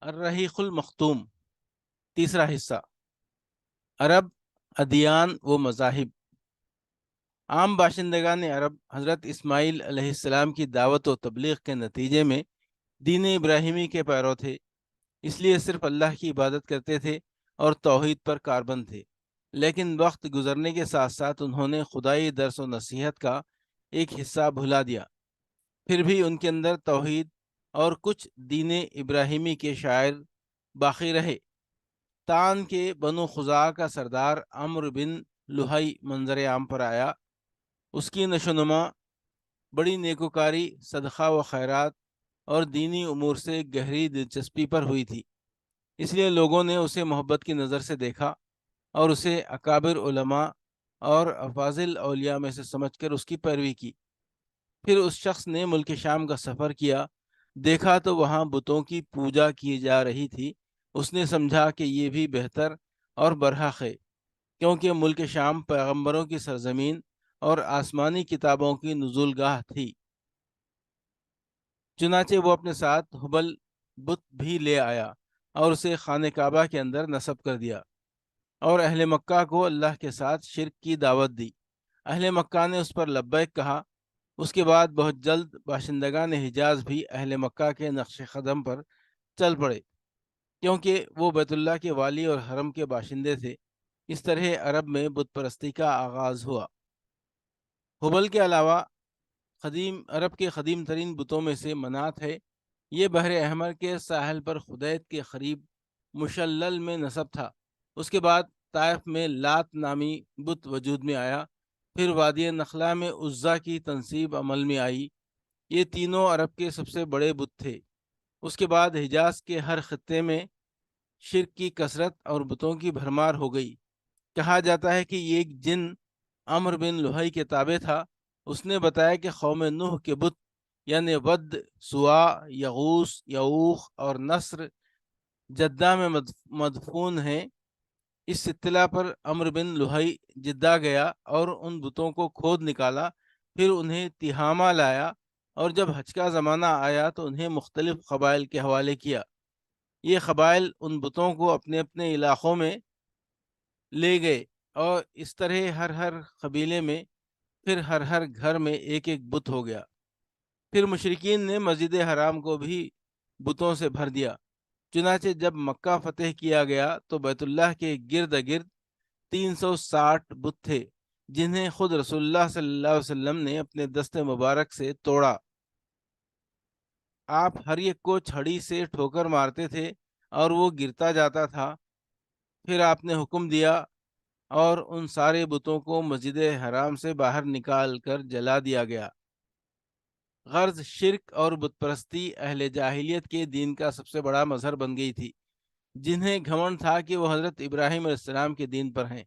الرحیق المختوم۔ تیسرا حصہ، عرب، ادیان و مذاہب۔ عام باشندگان عرب حضرت اسماعیل علیہ السلام کی دعوت و تبلیغ کے نتیجے میں دین ابراہیمی کے پیرو تھے، اس لیے صرف اللہ کی عبادت کرتے تھے اور توحید پر کاربند تھے۔ لیکن وقت گزرنے کے ساتھ ساتھ انہوں نے خدائی درس و نصیحت کا ایک حصہ بھلا دیا، پھر بھی ان کے اندر توحید اور کچھ دین ابراہیمی کے شاعر باقی رہے۔ تان کے بنو خزاعہ کا سردار عمرو بن لہئی منظر عام پر آیا۔ اس کی نشوونما بڑی نیکوکاری، صدقہ و خیرات اور دینی امور سے گہری دلچسپی پر ہوئی تھی، اس لیے لوگوں نے اسے محبت کی نظر سے دیکھا اور اسے اکابر علماء اور افاضل اولیاء میں سے سمجھ کر اس کی پیروی کی۔ پھر اس شخص نے ملک شام کا سفر کیا، دیکھا تو وہاں بتوں کی پوجا کی جا رہی تھی۔ اس نے سمجھا کہ یہ بھی بہتر اور برحق ہے، کیونکہ ملک شام پیغمبروں کی سرزمین اور آسمانی کتابوں کی نزول گاہ تھی۔ چنانچہ وہ اپنے ساتھ ہبل بت بھی لے آیا اور اسے خانہ کعبہ کے اندر نصب کر دیا، اور اہل مکہ کو اللہ کے ساتھ شرک کی دعوت دی۔ اہل مکہ نے اس پر لبیک کہا۔ اس کے بعد بہت جلد باشندگان حجاز بھی اہل مکہ کے نقش قدم پر چل پڑے، کیونکہ وہ بیت اللہ کے والی اور حرم کے باشندے تھے۔ اس طرح عرب میں بت پرستی کا آغاز ہوا۔ ہبل کے علاوہ عرب کے قدیم ترین بتوں میں سے منات ہے۔ یہ بحر احمر کے ساحل پر خدید کے قریب مشلل میں نصب تھا۔ اس کے بعد طائف میں لات نامی بت وجود میں آیا، پھر وادی نخلا میں عزا کی تنصیب عمل میں آئی۔ یہ تینوں عرب کے سب سے بڑے بت تھے۔ اس کے بعد حجاز کے ہر خطے میں شرک کی کثرت اور بتوں کی بھرمار ہو گئی۔ کہا جاتا ہے کہ یہ ایک جن عمرو بن لہئی کے تابع تھا۔ اس نے بتایا کہ قوم نوح کے بت یعنی ود، سوا، یغوث، یعوق اور نصر جدہ میں مدفون ہیں۔ اس اطلاع پر عمرو بن لہئی جدہ گیا اور ان بتوں کو کھود نکالا، پھر انہیں تہامہ لایا، اور جب حج کا زمانہ آیا تو انہیں مختلف قبائل کے حوالے کیا۔ یہ قبائل ان بتوں کو اپنے اپنے علاقوں میں لے گئے، اور اس طرح ہر قبیلے میں، پھر ہر گھر میں ایک ایک بت ہو گیا۔ پھر مشرکین نے مسجد حرام کو بھی بتوں سے بھر دیا۔ چنانچہ جب مکہ فتح کیا گیا تو بیت اللہ کے گرد گرد 360 بت تھے، جنہیں خود رسول اللہ صلی اللہ علیہ وسلم نے اپنے دست مبارک سے توڑا۔ آپ ہر ایک کو چھڑی سے ٹھوکر مارتے تھے اور وہ گرتا جاتا تھا۔ پھر آپ نے حکم دیا اور ان سارے بتوں کو مسجد حرام سے باہر نکال کر جلا دیا گیا۔ غرض شرک اور بت پرستی اہل جاہلیت کے دین کا سب سے بڑا مظہر بن گئی تھی، جنہیں گھمنڈ تھا کہ وہ حضرت ابراہیم علیہ السلام کے دین پر ہیں۔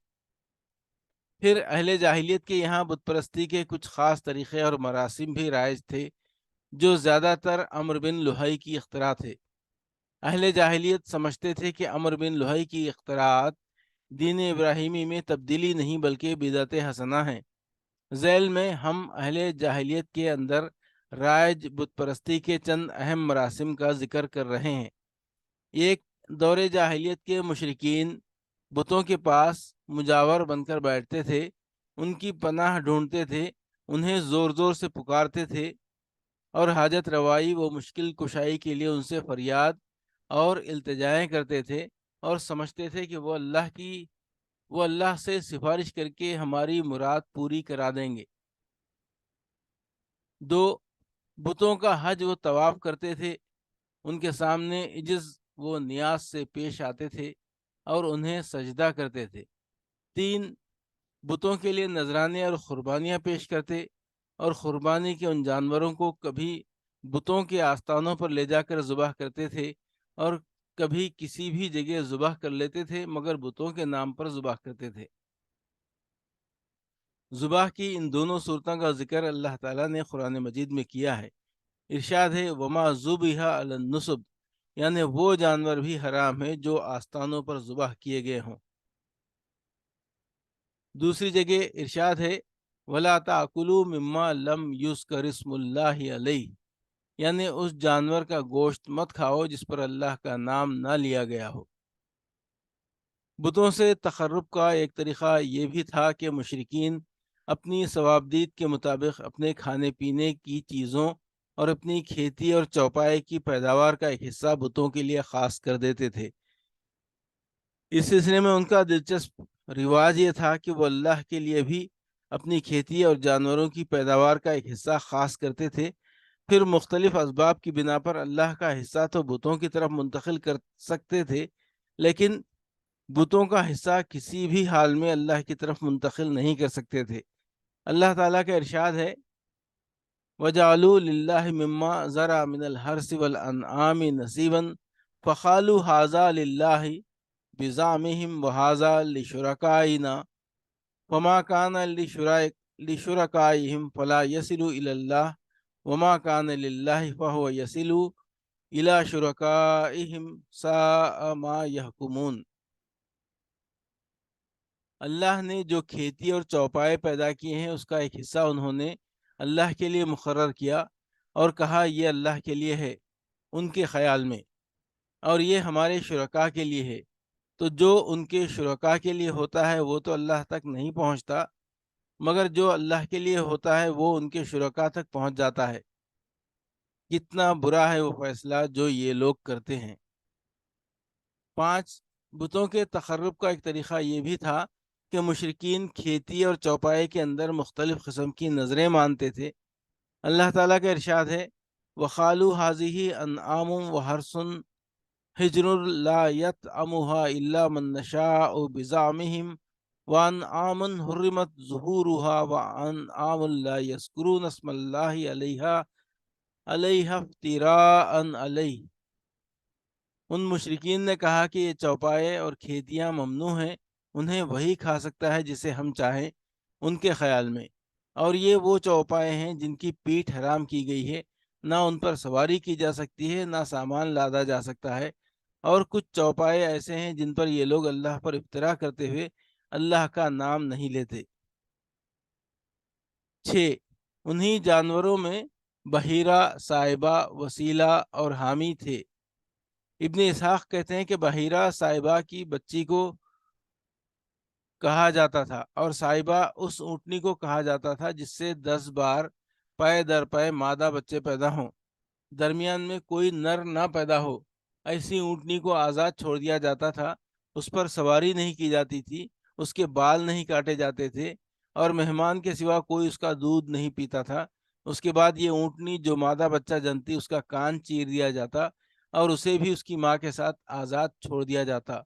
پھر اہل جاہلیت کے یہاں بت پرستی کے کچھ خاص طریقے اور مراسم بھی رائج تھے، جو زیادہ تر عمرو بن لہئی کی اختراع تھے۔ اہل جاہلیت سمجھتے تھے کہ عمرو بن لہئی کی اختراعات دین ابراہیمی میں تبدیلی نہیں بلکہ بدعت حسنہ ہیں۔ ذیل میں ہم اہل جاہلیت کے اندر رائج بت پرستی کے چند اہم مراسم کا ذکر کر رہے ہیں۔ ایک، دور جاہلیت کے مشرکین بتوں کے پاس مجاور بن کر بیٹھتے تھے، ان کی پناہ ڈھونڈتے تھے، انہیں زور زور سے پکارتے تھے، اور حاجت روائی و مشکل کشائی کے لیے ان سے فریاد اور التجائیں کرتے تھے، اور سمجھتے تھے کہ وہ اللہ سے سفارش کر کے ہماری مراد پوری کرا دیں گے۔ دو، بتوں کا حج و طواف کرتے تھے، ان کے سامنے عجز و نیاز سے پیش آتے تھے اور انہیں سجدہ کرتے تھے۔ تین، بتوں کے لیے نذرانے اور قربانیاں پیش کرتے، اور قربانی کے ان جانوروں کو کبھی بتوں کے آستانوں پر لے جا کر ذبح کرتے تھے، اور کبھی کسی بھی جگہ ذبح کر لیتے تھے مگر بتوں کے نام پر ذبح کرتے تھے۔ ذبح کی ان دونوں صورتوں کا ذکر اللہ تعالیٰ نے قرآن مجید میں کیا ہے۔ ارشاد ہے وما ذبح علی النصب، یعنی وہ جانور بھی حرام ہے جو آستانوں پر ذبح کیے گئے ہوں۔ دوسری جگہ ارشاد ہے ولا تاکلوا مما لم یذکر اسم اللہ علیہ، یعنی اس جانور کا گوشت مت کھاؤ جس پر اللہ کا نام نہ لیا گیا ہو۔ بتوں سے تقرب کا ایک طریقہ یہ بھی تھا کہ مشرکین اپنی ثوابدید کے مطابق اپنے کھانے پینے کی چیزوں اور اپنی کھیتی اور چوپائے کی پیداوار کا ایک حصہ بتوں کے لیے خاص کر دیتے تھے۔ اس سلسلے میں ان کا دلچسپ رواج یہ تھا کہ وہ اللہ کے لیے بھی اپنی کھیتی اور جانوروں کی پیداوار کا ایک حصہ خاص کرتے تھے، پھر مختلف اسباب کی بنا پر اللہ کا حصہ تو بتوں کی طرف منتقل کر سکتے تھے، لیکن بتوں کا حصہ کسی بھی حال میں اللہ کی طرف منتقل نہیں کر سکتے تھے۔ اللہ تعالیٰ کا ارشاد ہے وَجَعَلُوا لِلَّهِ مِمَّا ذَرَأَ مِنَ الْحَرْثِ وَالْأَنْعَامِ نَصِيبًا فَقَالُوا هَذَا لِلَّهِ بِزَعْمِهِمْ وَهَذَا لِشُرَكَائِنَا وَمَا كَانَ لِشُرَكَائِهِمْ فَلَا يَصِلُ إِلَى اللَّهِ وَمَا كَانَ لِلَّهِ فَهُوَ يَصِلُ إِلَى شُرَكَائِهِمْ سَاءَ مَا يَحْكُمُونَ۔ اللہ نے جو کھیتی اور چوپائے پیدا کیے ہیں اس کا ایک حصہ انہوں نے اللہ کے لیے مقرر کیا اور کہا یہ اللہ کے لیے ہے ان کے خیال میں، اور یہ ہمارے شرکاء کے لیے ہے، تو جو ان کے شرکاء کے لیے ہوتا ہے وہ تو اللہ تک نہیں پہنچتا، مگر جو اللہ کے لیے ہوتا ہے وہ ان کے شرکاء تک پہنچ جاتا ہے۔ کتنا برا ہے وہ فیصلہ جو یہ لوگ کرتے ہیں۔ 5 بتوں کے تقرب کا ایک طریقہ یہ بھی تھا کہ مشرکین کھیتی اور چوپائے کے اندر مختلف قسم کی نظریں مانتے تھے۔ اللہ تعالیٰ کا ارشاد ہے وَقَالُوا هَٰذِهِ أَنْعَامٌ وَحَرْثٌ حِجْرٌ لَا يَطْعَمُهَا إِلَّا مَن نَّشَاءُ بِزَعْمِهِمْ وَأَنْعَامٌ حُرِّمَتْ ظُهُورُهَا وَأَنْعَامٌ لَا يَذْكُرُونَ اسْمَ اللَّهِ عَلَيْهَا افْتِرَاءً عَلَيْهِ۔ ان مشرکین نے کہا کہ یہ چوپائے اور کھیتیاں ممنوع ہیں، انہیں وہی کھا سکتا ہے جسے ہم چاہیں ان کے خیال میں، اور یہ وہ چوپائے ہیں جن کی پیٹھ حرام کی گئی ہے، نہ ان پر سواری کی جا سکتی ہے نہ سامان لادا جا سکتا ہے، اور کچھ چوپائے ایسے ہیں جن پر یہ لوگ اللہ پر افترا کرتے ہوئے اللہ کا نام نہیں لیتے۔ 6 انہی جانوروں میں بحیرہ، سائبہ، وسیلہ اور حامی تھے۔ ابن اسحاق کہتے ہیں کہ بحیرہ سائبہ کی بچی کو کہا جاتا تھا، اور سائبہ اس اونٹنی کو کہا جاتا تھا جس سے 10 بار پے در پے مادہ بچے پیدا ہوں، درمیان میں کوئی نر نہ پیدا ہو۔ ایسی اونٹنی کو آزاد چھوڑ دیا جاتا تھا، اس پر سواری نہیں کی جاتی تھی، اس کے بال نہیں کاٹے جاتے تھے، اور مہمان کے سوا کوئی اس کا دودھ نہیں پیتا تھا۔ اس کے بعد یہ اونٹنی جو مادہ بچہ جنتی اس کا کان چیر دیا جاتا اور اسے بھی اس کی ماں کے ساتھ آزاد چھوڑ دیا جاتا،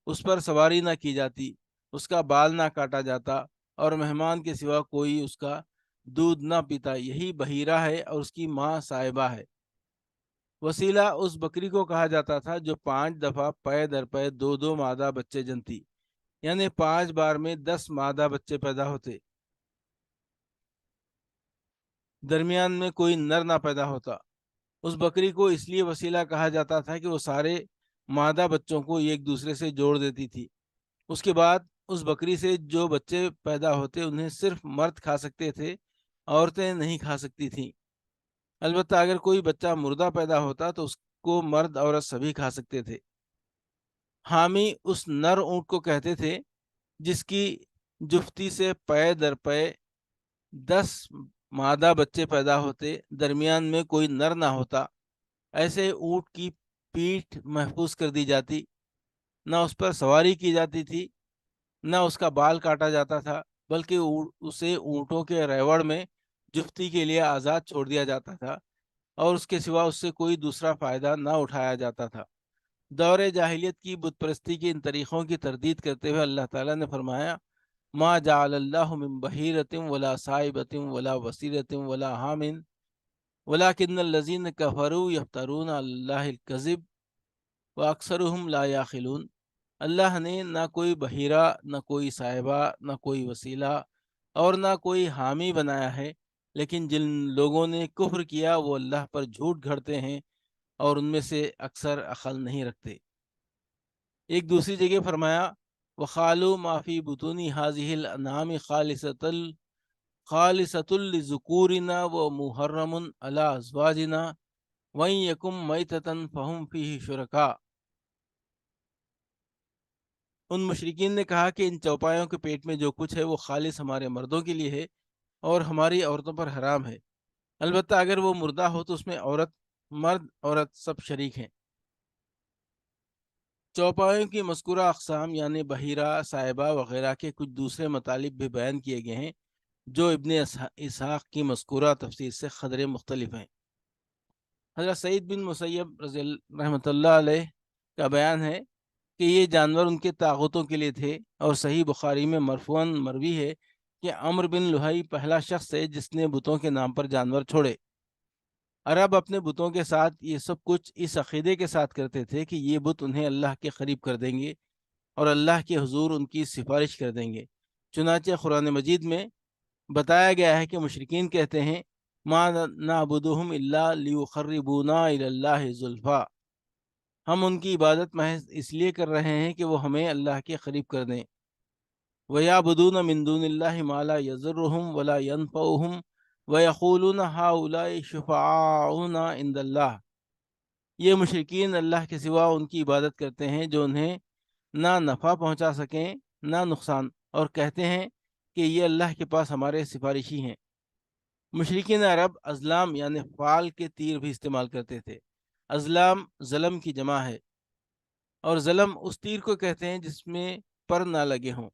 اس پر سواری نہ کی جاتی، اس کا بال نہ کاٹا جاتا، اور مہمان کے سوا کوئی اس کا دودھ نہ پیتا۔ یہی بحیرہ ہے اور اس کی ماں سائبہ ہے۔ وسیلہ اس بکری کو کہا جاتا تھا جو 5 دفعہ پے در پے 2 مادہ بچے جنتی، یعنی 5 بار میں 10 مادہ بچے پیدا ہوتے، درمیان میں کوئی نر نہ پیدا ہوتا۔ اس بکری کو اس لیے وسیلہ کہا جاتا تھا کہ وہ سارے مادہ بچوں کو ایک دوسرے سے جوڑ دیتی تھی۔ اس کے بعد اس بکری سے جو بچے پیدا ہوتے انہیں صرف مرد کھا سکتے تھے، عورتیں نہیں کھا سکتی تھیں۔ البتہ اگر کوئی بچہ مردہ پیدا ہوتا تو اس کو مرد عورت سبھی کھا سکتے تھے۔ حامی اس نر اونٹ کو کہتے تھے جس کی جفتی سے پے در پے 10 مادہ بچے پیدا ہوتے، درمیان میں کوئی نر نہ ہوتا۔ ایسے اونٹ کی پیٹھ محفوظ کر دی جاتی، نہ اس پر سواری کی جاتی تھی، نہ اس کا بال کاٹا جاتا تھا، بلکہ اسے اونٹوں کے ریوڑ میں جفتی کے لیے آزاد چھوڑ دیا جاتا تھا، اور اس کے سوا اس سے کوئی دوسرا فائدہ نہ اٹھایا جاتا تھا۔ دور جاہلیت کی بت پرستی کی ان طریقوں کی تردید کرتے ہوئے اللہ تعالیٰ نے فرمایا ما جعل اللہ من بحیرۃ ولا صائبۃ ولا وسیلۃ ولا حام ولکن الذین کفروا یفترون علی اللہ الکذب واکثرهم لا یعقلون۔ اللہ نے نہ کوئی بحیرہ، نہ کوئی صاحبہ، نہ کوئی وسیلہ اور نہ کوئی حامی بنایا ہے، لیکن جن لوگوں نے کفر کیا وہ اللہ پر جھوٹ گھڑتے ہیں اور ان میں سے اکثر عقل نہیں رکھتے۔ ایک دوسری جگہ فرمایا وَقَالُوا مَا فِي بُطُونِ هَٰذِهِ الْأَنْعَامِ خَالِصَةٌ لِذُكُورِنَا وَمُحَرَّمٌ عَلَىٰ أَزْوَاجِنَا وَإِن يَكُن مَيْتَةً فَهُمْ فِيهِ شُرَكَاء۔ ان مشرکین نے کہا کہ ان چوپایوں کے پیٹ میں جو کچھ ہے وہ خالص ہمارے مردوں کے لیے ہے اور ہماری عورتوں پر حرام ہے، البتہ اگر وہ مردہ ہو تو اس میں مرد عورت سب شریک ہیں۔ چوپایوں کی مذکورہ اقسام یعنی بحیرہ، صائبہ وغیرہ کے کچھ دوسرے مطالب بھی بیان کیے گئے ہیں جو ابن اسحاق کی مذکورہ تفسیر سے قدرے مختلف ہیں۔ حضرت سعید بن مسیب رحمۃ اللہ علیہ کا بیان ہے کہ یہ جانور ان کے طاغوتوں کے لیے تھے، اور صحیح بخاری میں مرفوعاً مروی ہے کہ عمرو بن لہئی پہلا شخص ہے جس نے بتوں کے نام پر جانور چھوڑے۔ عرب اپنے بتوں کے ساتھ یہ سب کچھ اس عقیدے کے ساتھ کرتے تھے کہ یہ بت انہیں اللہ کے قریب کر دیں گے اور اللہ کے حضور ان کی سفارش کر دیں گے۔ چنانچہ قرآن مجید میں بتایا گیا ہے کہ مشرکین کہتے ہیں ما نعبدہم الا لیقربونا الی اللہ زلفا، ہم ان کی عبادت محض اس لیے کر رہے ہیں کہ وہ ہمیں اللہ کے قریب کر دیں۔ وَيَعْبُدُونَ مِن دُونِ اللَّهِ مَا لَا يَضُرُّهُمْ وَلَا يَنفَعُهُمْ وَيَقُولُونَ هَؤُلَاءِ شُفَعَاؤُنَا عِندَ اللَّهِ، یہ مشرکین اللہ کے سوا ان کی عبادت کرتے ہیں جو انہیں نہ نفع پہنچا سکیں نہ نقصان، اور کہتے ہیں کہ یہ اللہ کے پاس ہمارے سفارشی ہیں۔ مشرکین عرب ازلام یعنی فال کے تیر بھی استعمال کرتے تھے۔ ازلام ظلم کی جمع ہے، اور ظلم اس تیر کو کہتے ہیں جس میں پر نہ لگے ہوں۔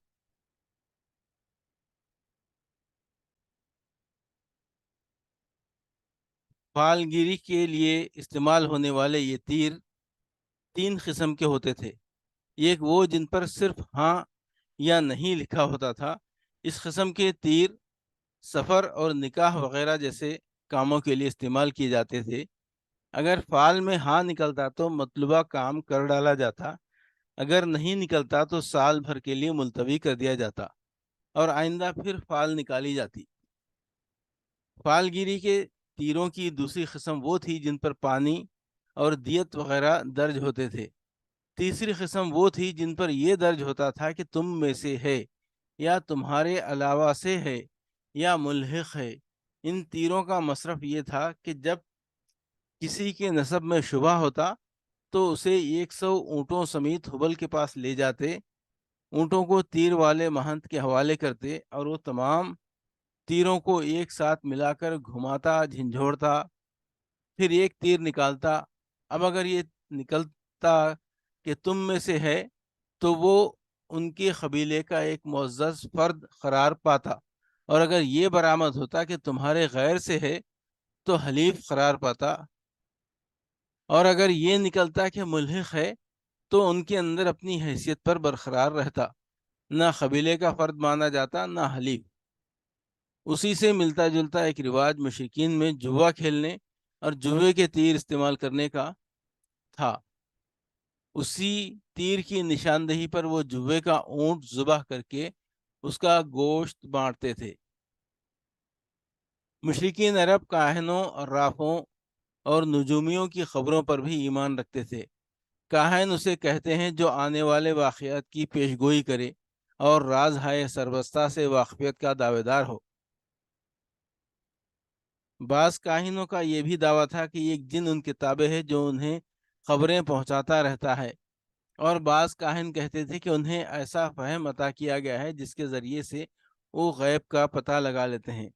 فال گیری کے لیے استعمال ہونے والے یہ تیر 3 قسم کے ہوتے تھے۔ ایک وہ جن پر صرف ہاں یا نہیں لکھا ہوتا تھا، اس قسم کے تیر سفر اور نکاح وغیرہ جیسے کاموں کے لیے استعمال کیے جاتے تھے۔ اگر فال میں ہاں نکلتا تو مطلوبہ کام کر ڈالا جاتا، اگر نہیں نکلتا تو سال بھر کے لیے ملتوی کر دیا جاتا اور آئندہ پھر فال نکالی جاتی۔ فال گیری کے تیروں کی دوسری قسم وہ تھی جن پر پانی اور دیت وغیرہ درج ہوتے تھے۔ تیسری قسم وہ تھی جن پر یہ درج ہوتا تھا کہ تم میں سے ہے، یا تمہارے علاوہ سے ہے، یا ملحق ہے۔ ان تیروں کا مصرف یہ تھا کہ جب کسی کے نسب میں شبہ ہوتا تو اسے 100 اونٹوں سمیت حبل کے پاس لے جاتے، اونٹوں کو تیر والے مہنت کے حوالے کرتے اور وہ تمام تیروں کو ایک ساتھ ملا کر گھماتا جھنجھوڑتا، پھر ایک تیر نکالتا۔ اب اگر یہ نکلتا کہ تم میں سے ہے تو وہ ان کے قبیلے کا ایک معزز فرد قرار پاتا، اور اگر یہ برآمد ہوتا کہ تمہارے غیر سے ہے تو حلیف قرار پاتا، اور اگر یہ نکلتا کہ ملحق ہے تو ان کے اندر اپنی حیثیت پر برقرار رہتا، نہ قبیلے کا فرد مانا جاتا نہ حلیف۔ اسی سے ملتا جلتا ایک رواج مشرکین میں جوا کھیلنے اور جوے کے تیر استعمال کرنے کا تھا۔ اسی تیر کی نشاندہی پر وہ جوے کا اونٹ ذبح کر کے اس کا گوشت بانٹتے تھے۔ مشرکین عرب کاہنوں اور رافوں اور نجومیوں کی خبروں پر بھی ایمان رکھتے تھے۔ کاہن اسے کہتے ہیں جو آنے والے واقعات کی پیشگوئی کرے اور راز ہائے سربستہ سے واقفیت کا دعوے دار ہو۔ بعض کاہنوں کا یہ بھی دعویٰ تھا کہ ایک جن ان کے تابع ہے جو انہیں خبریں پہنچاتا رہتا ہے، اور بعض کاہن کہتے تھے کہ انہیں ایسا فہم عطا کیا گیا ہے جس کے ذریعے سے وہ غیب کا پتہ لگا لیتے ہیں۔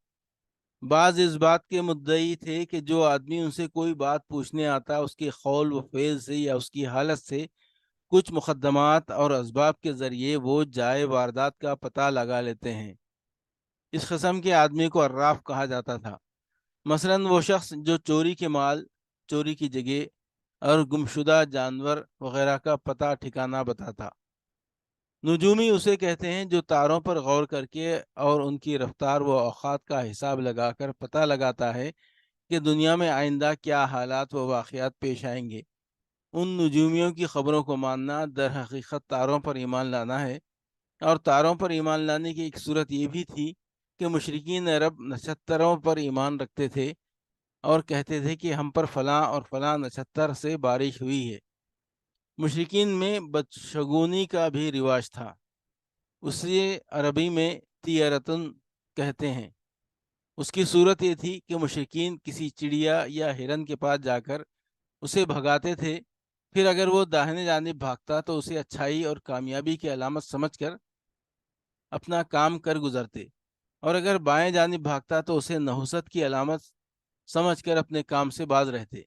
بعض اس بات کے مدعی تھے کہ جو آدمی ان سے کوئی بات پوچھنے آتا اس کے قول و فعل سے یا اس کی حالت سے کچھ مقدمات اور اسباب کے ذریعے وہ جائے واردات کا پتہ لگا لیتے ہیں۔ اس قسم کے آدمی کو عراف کہا جاتا تھا۔ مثلاً وہ شخص جو چوری کے مال، چوری کی جگہ اور گمشدہ جانور وغیرہ کا پتہ ٹھکانہ بتاتا۔ نجومی اسے کہتے ہیں جو تاروں پر غور کر کے اور ان کی رفتار و اوقات کا حساب لگا کر پتہ لگاتا ہے کہ دنیا میں آئندہ کیا حالات و واقعات پیش آئیں گے۔ ان نجومیوں کی خبروں کو ماننا در حقیقت تاروں پر ایمان لانا ہے، اور تاروں پر ایمان لانے کی ایک صورت یہ بھی تھی کہ مشرکین عرب نچھتروں پر ایمان رکھتے تھے اور کہتے تھے کہ ہم پر فلاں اور فلاں نچھتر سے بارش ہوئی ہے۔ مشرکین میں بدشگونی کا بھی رواج تھا، اسے عربی میں تیرتن کہتے ہیں۔ اس کی صورت یہ تھی کہ مشرکین کسی چڑیا یا ہرن کے پاس جا کر اسے بھگاتے تھے۔ پھر اگر وہ داہنے جانب بھاگتا تو اسے اچھائی اور کامیابی کی علامت سمجھ کر اپنا کام کر گزرتے، اور اگر بائیں جانب بھاگتا تو اسے نحوست کی علامت سمجھ کر اپنے کام سے باز رہتے۔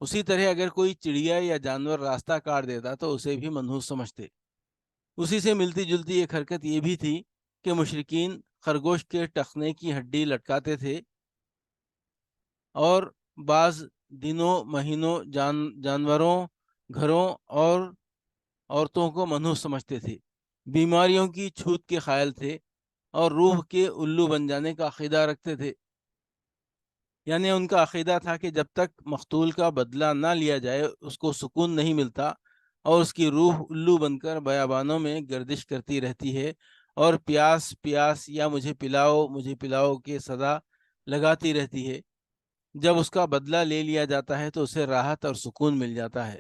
اسی طرح اگر کوئی چڑیا یا جانور راستہ کاٹ دیتا تو اسے بھی منحوس سمجھتے۔ اسی سے ملتی جلتی ایک حرکت یہ بھی تھی کہ مشرکین خرگوش کے ٹخنے کی ہڈی لٹکاتے تھے اور بعض دنوں، مہینوں، جانوروں، گھروں اور عورتوں کو منحوس سمجھتے تھے، بیماریوں کی چھوت کے قائل تھے اور روح کے الو بن جانے کا عقیدہ رکھتے تھے۔ یعنی ان کا عقیدہ تھا کہ جب تک مقتول کا بدلہ نہ لیا جائے اس کو سکون نہیں ملتا، اور اس کی روح الو بن کر بیابانوں میں گردش کرتی رہتی ہے اور پیاس پیاس یا مجھے پلاؤ کے صدا لگاتی رہتی ہے۔ جب اس کا بدلہ لے لیا جاتا ہے تو اسے راحت اور سکون مل جاتا ہے۔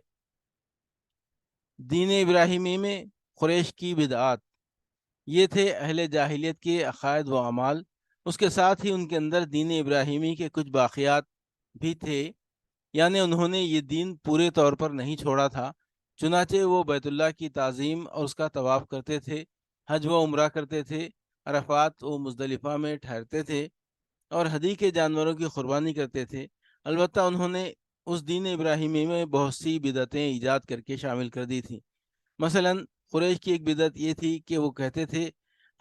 دین ابراہیمی میں قریش کی بدعات، یہ تھے اہل جاہلیت کے عقائد و اعمال۔ اس کے ساتھ ہی ان کے اندر دین ابراہیمی کے کچھ باقیات بھی تھے، یعنی انہوں نے یہ دین پورے طور پر نہیں چھوڑا تھا۔ چنانچہ وہ بیت اللہ کی تعظیم اور اس کا طواف کرتے تھے، حج و عمرہ کرتے تھے، عرفات و مزدلفہ میں ٹھہرتے تھے اور ہدی کے جانوروں کی قربانی کرتے تھے۔ البتہ انہوں نے اس دین ابراہیمی میں بہت سی بدعتیں ایجاد کر کے شامل کر دی تھیں۔ مثلا قریش کی ایک بدعت یہ تھی کہ وہ کہتے تھے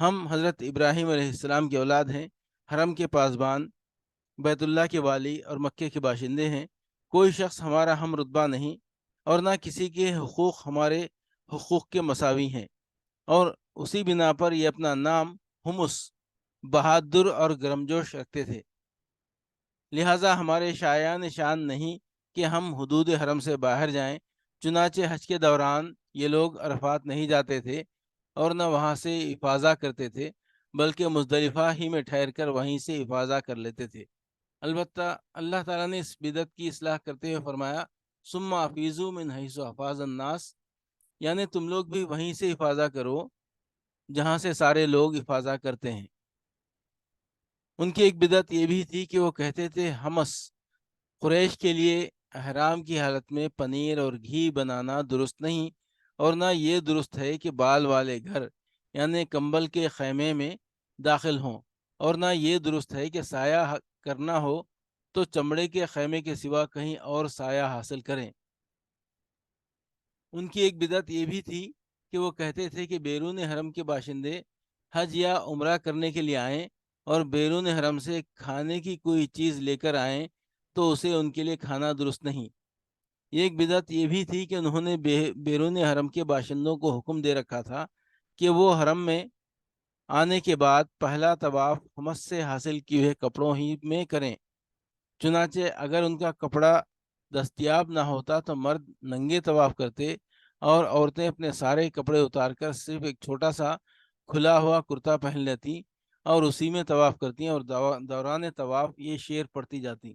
ہم حضرت ابراہیم علیہ السلام کی اولاد ہیں، حرم کے پاسبان، بیت اللہ کے والی اور مکے کے باشندے ہیں۔ کوئی شخص ہمارا ہم رتبہ نہیں اور نہ کسی کے حقوق ہمارے حقوق کے مساوی ہیں، اور اسی بنا پر یہ اپنا نام ہمس، بہادر اور گرمجوش رکھتے تھے۔ لہٰذا ہمارے شایان شان نہیں کہ ہم حدود حرم سے باہر جائیں۔ چنانچہ حج کے دوران یہ لوگ عرفات نہیں جاتے تھے اور نہ وہاں سے افاضہ کرتے تھے، بلکہ مزدلفہ ہی میں ٹھہر کر وہیں سے افاضہ کر لیتے تھے۔ البتہ اللہ تعالیٰ نے اس بدعت کی اصلاح کرتے ہوئے فرمایا ثم افیضوا من حیث افاض الناس، یعنی تم لوگ بھی وہیں سے افاضہ کرو جہاں سے سارے لوگ افاضہ کرتے ہیں۔ ان کی ایک بدعت یہ بھی تھی کہ وہ کہتے تھے ہمس، قریش کے لیے احرام کی حالت میں پنیر اور گھی بنانا درست نہیں، اور نہ یہ درست ہے کہ بال والے گھر یعنی کمبل کے خیمے میں داخل ہوں، اور نہ یہ درست ہے کہ سایہ کرنا ہو تو چمڑے کے خیمے کے سوا کہیں اور سایہ حاصل کریں۔ ان کی ایک بدعت یہ بھی تھی کہ وہ کہتے تھے کہ بیرون حرم کے باشندے حج یا عمرہ کرنے کے لیے آئیں اور بیرون حرم سے کھانے کی کوئی چیز لے کر آئیں تو اسے ان کے لیے کھانا درست نہیں۔ ایک بدعت یہ بھی تھی کہ انہوں نے بیرون حرم کے باشندوں کو حکم دے رکھا تھا کہ وہ حرم میں آنے کے بعد پہلا طواف حمس سے حاصل کیے ہوئے کپڑوں ہی میں کریں۔ چنانچہ اگر ان کا کپڑا دستیاب نہ ہوتا تو مرد ننگے طواف کرتے اور عورتیں اپنے سارے کپڑے اتار کر صرف ایک چھوٹا سا کھلا ہوا کرتا پہن لیتی اور اسی میں طواف کرتی اور دوران طواف یہ شعر پڑھتی جاتی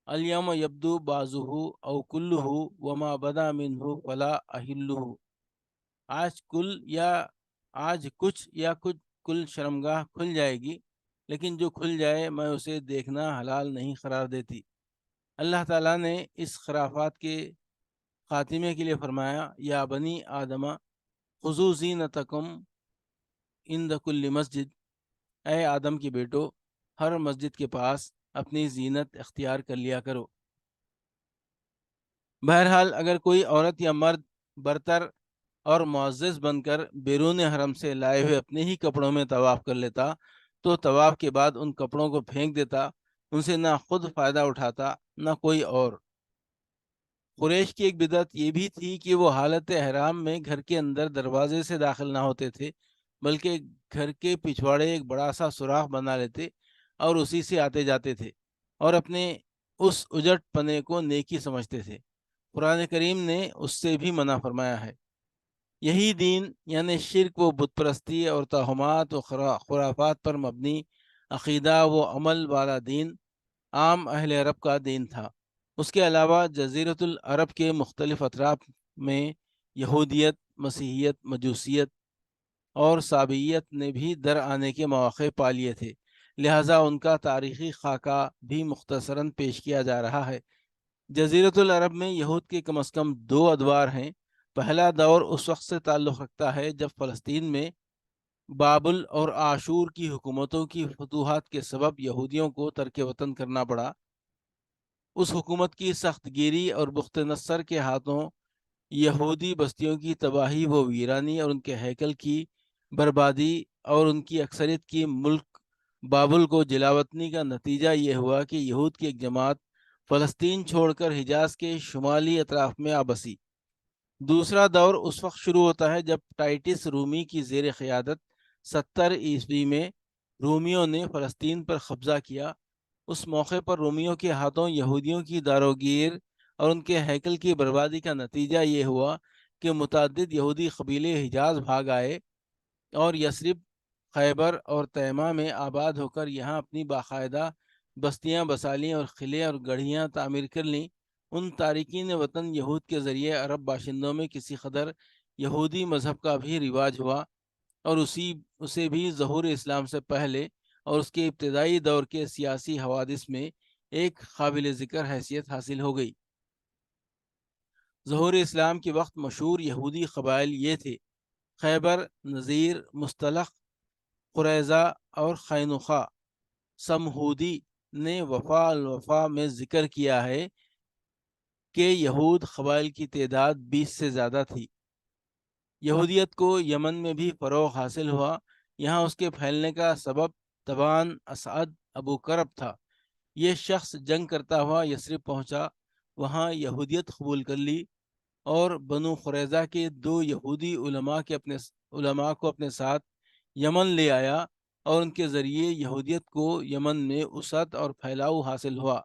الیوم یبدو بعضہ او کلہ وما بدا منہ فلا احلہ۔ آج کچھ یا کچھ کل شرمگاہ کھل جائے گی، لیکن جو کھل جائے میں اسے دیکھنا حلال نہیں قرار دیتی۔ اللہ تعالیٰ نے اس خرافات کے خاتمے کے لیے فرمایا یا بنی آدم خذوا زینتکم عند کل مسجد، اے آدم کے بیٹو ہر مسجد کے پاس اپنی زینت اختیار کر لیا کرو۔ بہرحال اگر کوئی عورت یا مرد برتر اور معزز بن کر بیرون حرم سے لائے ہوئے اپنے ہی کپڑوں میں طواف کر لیتا تو طواف کے بعد ان کپڑوں کو پھینک دیتا، ان سے نہ خود فائدہ اٹھاتا نہ کوئی اور۔ قریش کی ایک بدعت یہ بھی تھی کہ وہ حالت احرام میں گھر کے اندر دروازے سے داخل نہ ہوتے تھے، بلکہ گھر کے پچھواڑے ایک بڑا سا سوراخ بنا لیتے اور اسی سے آتے جاتے تھے اور اپنے اس اجٹ پنے کو نیکی سمجھتے تھے۔ قرآن کریم نے اس سے بھی منع فرمایا ہے۔ یہی دین یعنی شرک و بت پرستی اور توہمات و خرافات پر مبنی عقیدہ و عمل والا دین عام اہل عرب کا دین تھا۔ اس کے علاوہ جزیرۃ العرب کے مختلف اطراف میں یہودیت، مسیحیت، مجوسیت اور صابئیت نے بھی در آنے کے مواقع پا لیے تھے، لہٰذا ان کا تاریخی خاکہ بھی مختصراً پیش کیا جا رہا ہے۔ جزیرۃ العرب میں یہود کے کم از کم دو ادوار ہیں۔ پہلا دور اس وقت سے تعلق رکھتا ہے جب فلسطین میں بابل اور آشور کی حکومتوں کی فتوحات کے سبب یہودیوں کو ترک وطن کرنا پڑا۔ اس حکومت کی سخت گیری اور بخت نصر کے ہاتھوں یہودی بستیوں کی تباہی و ویرانی اور ان کے ہیکل کی بربادی اور ان کی اکثریت کی ملک بابل کو جلاوطنی کا نتیجہ یہ ہوا کہ یہود کی ایک جماعت فلسطین چھوڑ کر حجاز کے شمالی اطراف میں آ بسی۔ دوسرا دور اس وقت شروع ہوتا ہے جب ٹائٹس رومی کی زیر قیادت 70 عیسوی میں رومیوں نے فلسطین پر قبضہ کیا۔ اس موقع پر رومیوں کے ہاتھوں یہودیوں کی داروگیر اور ان کے ہیکل کی بربادی کا نتیجہ یہ ہوا کہ متعدد یہودی قبیلے حجاز بھاگ آئے اور یثرب، خیبر اور تیمہ میں آباد ہو کر یہاں اپنی باقاعدہ بستیاں بسا لیں اور قلعے اور گڑھیاں تعمیر کر لیں۔ ان تارکین وطن یہود کے ذریعے عرب باشندوں میں کسی قدر یہودی مذہب کا بھی رواج ہوا اور اسے بھی ظہور اسلام سے پہلے اور اس کے ابتدائی دور کے سیاسی حوادث میں ایک قابل ذکر حیثیت حاصل ہو گئی۔ ظہور اسلام کے وقت مشہور یہودی قبائل یہ تھے: خیبر، نذیر، مستلق، قریظہ اور خینوخا۔ سمہودی نے وفا الوفا میں ذکر کیا ہے کہ یہود قبائل کی تعداد 20 سے زیادہ تھی۔ یہودیت کو یمن میں بھی فروغ حاصل ہوا۔ یہاں اس کے پھیلنے کا سبب تبان اسعد ابو کرب تھا۔ یہ شخص جنگ کرتا ہوا یثرب پہنچا، وہاں یہودیت قبول کر لی اور بنو قریظہ کے 2 یہودی علماء کو اپنے ساتھ یمن لے آیا اور ان کے ذریعے یہودیت کو یمن میں وسعت اور پھیلاؤ حاصل ہوا۔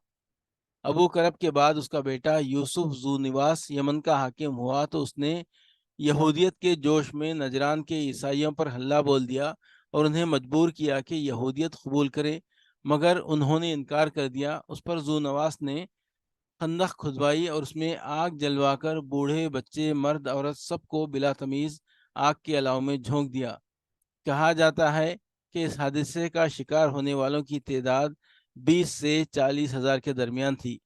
ابو کرب کے بعد اس کا بیٹا یوسف ذو نواس یمن کا حاکم ہوا تو اس نے یہودیت کے جوش میں نجران کے عیسائیوں پر حملہ بول دیا اور انہیں مجبور کیا کہ یہودیت قبول کریں، مگر انہوں نے انکار کر دیا۔ اس پر ذو نواس نے خندق کھدوائی اور اس میں آگ جلوا کر بوڑھے، بچے، مرد، عورت سب کو بلا تمیز آگ کے الاؤ میں جھونک دیا۔ کہا جاتا ہے کہ اس حادثے کا شکار ہونے والوں کی تعداد 20 سے 40 ہزار کے درمیان تھی۔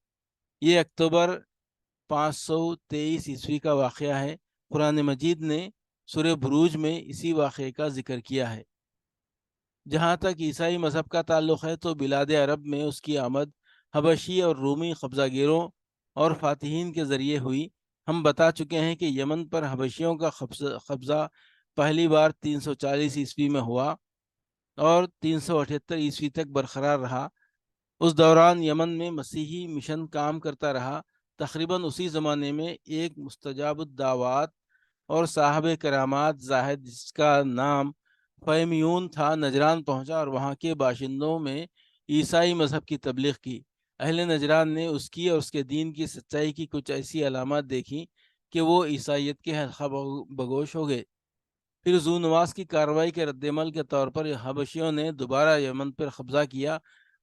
یہ اکتوبر 523 عیسوی کا واقعہ ہے۔ قرآن مجید نے سورہ بروج میں اسی واقعے کا ذکر کیا ہے۔ جہاں تک عیسائی مذہب کا تعلق ہے تو بلاد عرب میں اس کی آمد حبشی اور رومی قبضہ گیروں اور فاتحین کے ذریعے ہوئی۔ ہم بتا چکے ہیں کہ یمن پر حبشیوں کا قبضہ پہلی بار 340 عیسوی میں ہوا اور 378 عیسوی تک برقرار رہا۔ اس دوران یمن میں مسیحی مشن کام کرتا رہا۔ تقریباً اسی زمانے میں ایک مستجاب الدعوات اور صاحب کرامات زاہد، جس کا نام فیمیون تھا، نجران پہنچا اور وہاں کے باشندوں میں عیسائی مذہب کی تبلیغ کی۔ اہل نجران نے اس کی اور اس کے دین کی سچائی کی کچھ ایسی علامات دیکھیں کہ وہ عیسائیت کے حلقہ بگوش ہو گئے۔ پھر ذو نواس کی کارروائی کے رد عمل کے طور پر حبشیوں نے دوبارہ یمن پر قبضہ کیا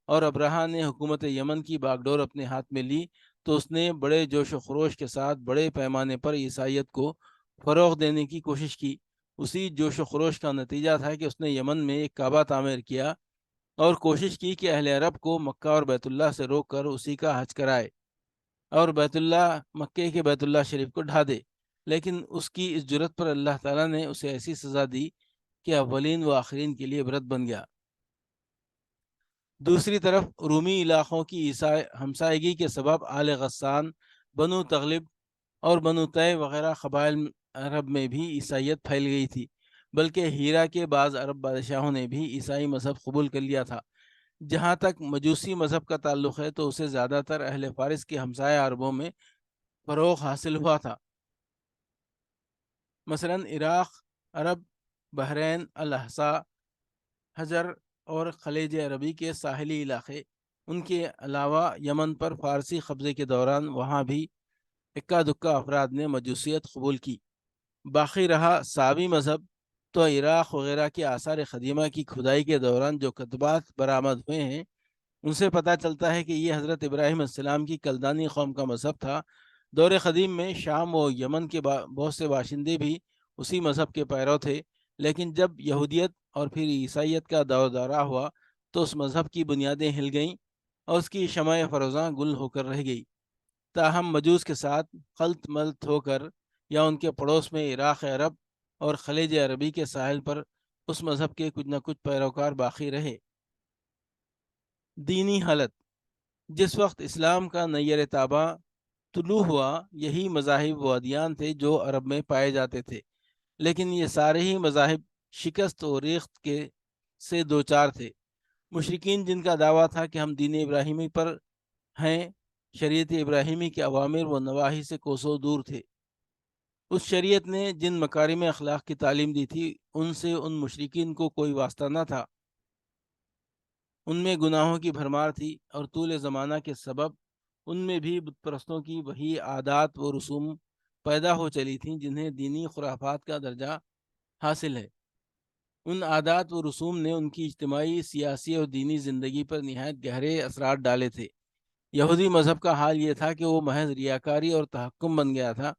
اور ابرہہ نے حکومت یمن کی باغ ڈور اپنے ہاتھ میں لی تو اس نے بڑے جوش و خروش کے ساتھ بڑے پیمانے پر عیسائیت کو فروغ دینے کی کوشش کی۔ اسی جوش و خروش کا نتیجہ تھا کہ اس نے یمن میں ایک کعبہ تعمیر کیا اور کوشش کی کہ اہل عرب کو مکہ اور بیت اللہ سے روک کر اسی کا حج کرائے اور مکے کے بیت اللہ شریف کو ڈھا دے، لیکن اس کی اس جرت پر اللہ تعالیٰ نے اسے ایسی سزا دی کہ اولین و آخرین کے لیے عبرت بن گیا۔ دوسری طرف رومی علاقوں کی ہمسائیگی کے سبب آل غسان، بنو تغلب اور بنو طے وغیرہ قبائل عرب میں بھی عیسائیت پھیل گئی تھی، بلکہ ہیرا کے بعض عرب بادشاہوں نے بھی عیسائی مذہب قبول کر لیا تھا۔ جہاں تک مجوسی مذہب کا تعلق ہے تو اسے زیادہ تر اہل فارس کے ہمسایہ عربوں میں فروغ حاصل ہوا تھا۔ مثلا عراق، عرب، بحرین، الاحسا، حجر اور خلیج عربی کے ساحلی علاقے، ان کے علاوہ یمن پر فارسی قبضے کے دوران وہاں بھی اکا دکا افراد نے مجوسیت قبول کی۔ باقی رہا صابی مذہب، تو عراق وغیرہ کے آثار قدیمہ کی کھدائی کے دوران جو کتبات برآمد ہوئے ہیں ان سے پتہ چلتا ہے کہ یہ حضرت ابراہیم علیہ السلام کی کلدانی قوم کا مذہب تھا۔ دور قدیم میں شام و یمن کے بہت سے باشندے بھی اسی مذہب کے پیرو تھے، لیکن جب یہودیت اور پھر عیسائیت کا دور دورہ ہوا تو اس مذہب کی بنیادیں ہل گئیں اور اس کی شمع فروزاں گل ہو کر رہ گئی۔ تاہم مجوس کے ساتھ خلط ملط ہو کر یا ان کے پڑوس میں عراق عرب اور خلیج عربی کے ساحل پر اس مذہب کے کچھ نہ کچھ پیروکار باقی رہے۔ دینی حالت: جس وقت اسلام کا نیر تاباں طلوع ہوا، یہی مذاہب و ادیان تھے جو عرب میں پائے جاتے تھے، لیکن یہ سارے ہی مذاہب شکست و ریخت کے سے دوچار تھے۔ مشرکین، جن کا دعویٰ تھا کہ ہم دین ابراہیمی پر ہیں، شریعت ابراہیمی کے اوامر و نواہی سے کوسوں دور تھے۔ اس شریعت نے جن مکارم اخلاق کی تعلیم دی تھی، ان سے ان مشرکین کو کوئی واسطہ نہ تھا۔ ان میں گناہوں کی بھرمار تھی اور طول زمانہ کے سبب ان میں بھی بت پرستوں کی وہی عادات و رسوم پیدا ہو چلی تھیں جنہیں دینی خرافات کا درجہ حاصل ہے۔ ان عادات و رسوم نے ان کی اجتماعی، سیاسی اور دینی زندگی پر نہایت گہرے اثرات ڈالے تھے۔ یہودی مذہب کا حال یہ تھا کہ وہ محض ریاکاری اور تحکم بن گیا تھا۔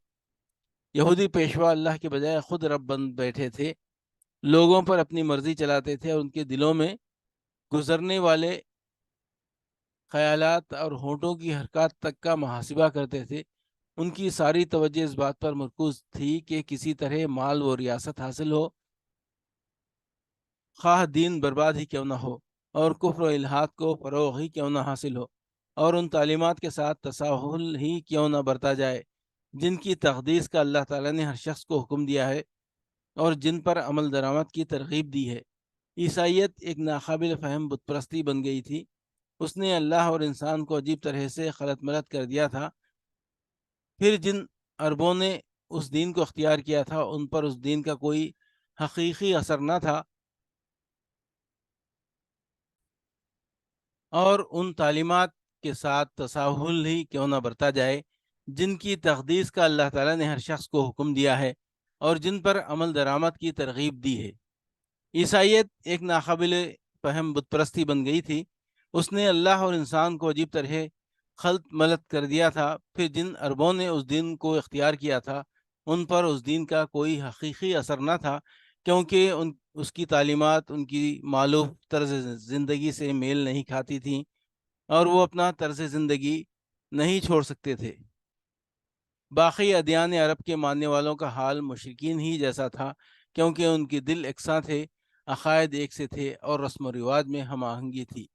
یہودی پیشوا اللہ کے بجائے خود رب بن بیٹھے تھے، لوگوں پر اپنی مرضی چلاتے تھے اور ان کے دلوں میں گزرنے والے خیالات اور ہونٹوں کی حرکات تک کا محاسبہ کرتے تھے۔ ان کی ساری توجہ اس بات پر مرکوز تھی کہ کسی طرح مال و ریاست حاصل ہو، خواہ دین برباد ہی کیوں نہ ہو اور کفر و الحاد کو فروغ ہی کیوں نہ حاصل ہو، اور ان تعلیمات کے ساتھ تساہل ہی کیوں نہ برتا جائے جن کی تقدیس کا اللہ تعالیٰ نے ہر شخص کو حکم دیا ہے اور جن پر عمل درآمد کی ترغیب دی ہے۔ عیسائیت ایک ناقابل فہم بت پرستی بن گئی تھی۔ اس نے اللہ اور انسان کو عجیب طرح سے خلط ملط کر دیا تھا۔ پھر جن عربوں نے اس دین کو اختیار کیا تھا، ان پر اس دین کا کوئی حقیقی اثر نہ تھا، اور ان تعلیمات کے ساتھ تساہل ہی کیوں نہ برتا جائے جن کی تقدیس کا اللہ تعالیٰ نے ہر شخص کو حکم دیا ہے اور جن پر عمل درآمد کی ترغیب دی ہے۔ عیسائیت ایک ناقابل فہم بت پرستی بن گئی تھی۔ اس نے اللہ اور انسان کو عجیب طرح خلط ملط کر دیا تھا۔ پھر جن عربوں نے اس دین کو اختیار کیا تھا، ان پر اس دین کا کوئی حقیقی اثر نہ تھا، کیونکہ اس کی تعلیمات ان کی معلوف طرز زندگی سے میل نہیں کھاتی تھیں اور وہ اپنا طرز زندگی نہیں چھوڑ سکتے تھے۔ باقی ادیان عرب کے ماننے والوں کا حال مشرکین ہی جیسا تھا، کیونکہ ان کے دل یکساں تھے، عقائد ایک سے تھے اور رسم و رواج میں ہم آہنگی تھی۔